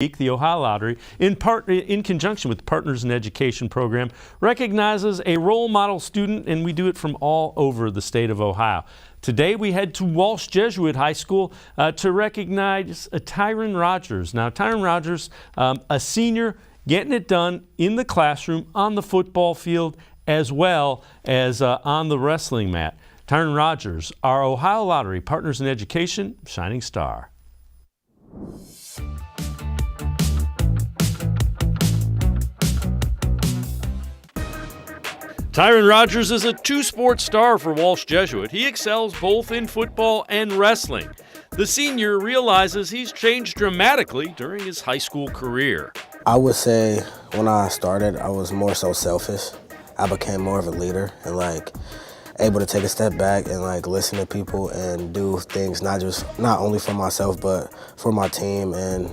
The Ohio Lottery, in conjunction with Partners in Education program, recognizes a role model student, and we do it from all over the state of Ohio. Today we head to Walsh Jesuit High School to recognize Tyrin Rodgers. Now, Tyrin Rodgers, a senior, getting it done in the classroom, on the football field, as well as on the wrestling mat. Tyrin Rodgers, our Ohio Lottery Partners in Education Shining Star. Tyrin Rodgers is a two-sport star for Walsh Jesuit. He excels both in football and wrestling. The senior realizes he's changed dramatically during his high school career. I would say when I started, I was more so selfish. I became more of a leader and able to take a step back and listen to people and do things not only for myself but for my team and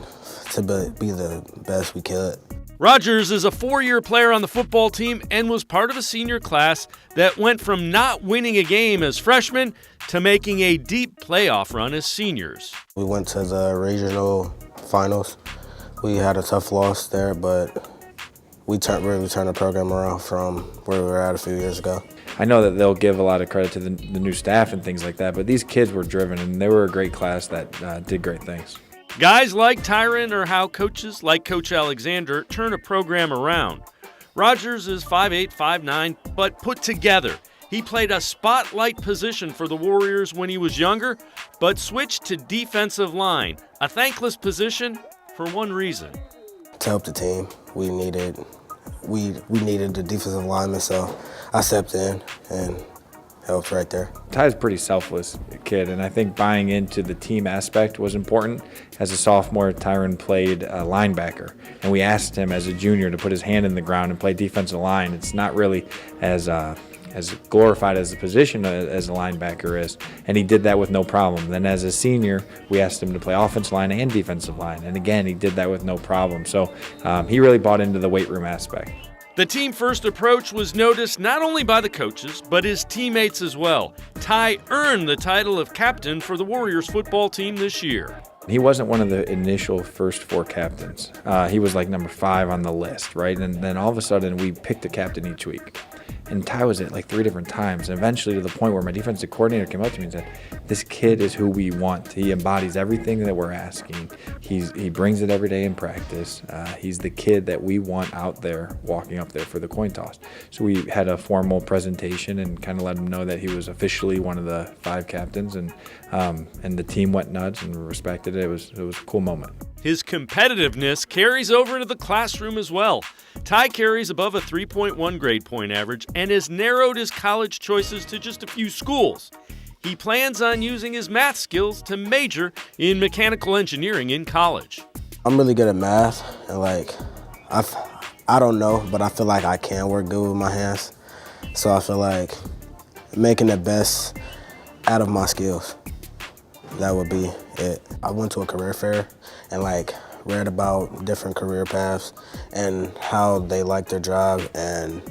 to be the best we could. Rodgers is a four-year player on the football team and was part of a senior class that went from not winning a game as freshmen to making a deep playoff run as seniors. We went to the regional finals. We had a tough loss there, but we really turned the program around from where we were at a few years ago. I know that they'll give a lot of credit to the new staff and things like that, but these kids were driven and they were a great class that did great things. Guys like Tyrin are how coaches like Coach Alexander turn a program around. Rodgers is 5'8", 5'9", but put together. He played a spotlight position for the Warriors when he was younger, but switched to defensive line, a thankless position for one reason. To help the team, we needed the defensive lineman, so I stepped in and helped right there. Ty's a pretty selfless kid, and I think buying into the team aspect was important. As a sophomore, Tyrin played a linebacker, and we asked him as a junior to put his hand in the ground and play defensive line. It's not really as glorified as a position as a linebacker is, and he did that with no problem. Then as a senior, we asked him to play offensive line and defensive line, and again, he did that with no problem. So he really bought into the weight room aspect. The team-first approach was noticed not only by the coaches, but his teammates as well. Ty earned the title of captain for the Warriors football team this year. He wasn't one of the initial first four captains. He was number 5 on the list, right? And then all of a sudden, we picked a captain each week. And Ty was at 3 different times. And eventually to the point where my defensive coordinator came up to me and said, this kid is who we want. He embodies everything that we're asking. He brings it every day in practice. He's the kid that we want out there, walking up there for the coin toss. So we had a formal presentation and kind of let him know that he was officially one of the 5 captains. And the team went nuts and respected it. It was a cool moment. His competitiveness carries over into the classroom as well. Ty carries above a 3.1 grade point average and has narrowed his college choices to just a few schools. He plans on using his math skills to major in mechanical engineering in college. I'm really good at math, and I don't know, but I feel like I can work good with my hands. So I feel like making the best out of my skills, that would be it. I went to a career fair and read about different career paths and how they like their job and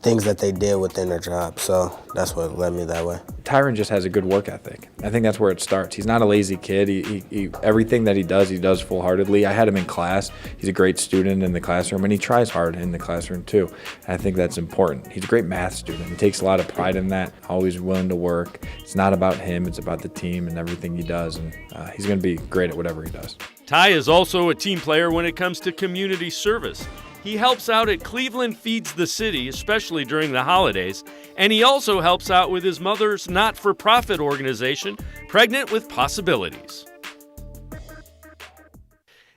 things that they did within their job. So that's what led me that way. Tyrin just has a good work ethic. I think that's where it starts. He's not a lazy kid. He everything that he does full-heartedly. I had him in class. He's a great student in the classroom, and he tries hard in the classroom too. I think that's important. He's a great math student. He takes a lot of pride in that, always willing to work. It's not about him. It's about the team and everything he does, and he's going to be great at whatever he does. Ty is also a team player when it comes to community service. He helps out at Cleveland Feeds the City, especially during the holidays, and he also helps out with his mother's not-for-profit organization, Pregnant with Possibilities.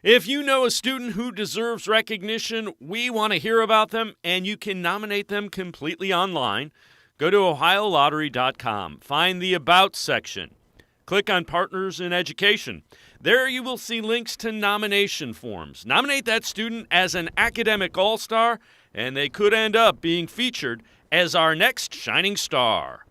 If you know a student who deserves recognition, we want to hear about them, and you can nominate them completely online. Go to OhioLottery.com, find the About section. Click on Partners in Education. There you will see links to nomination forms. Nominate that student as an academic all-star, and they could end up being featured as our next shining star.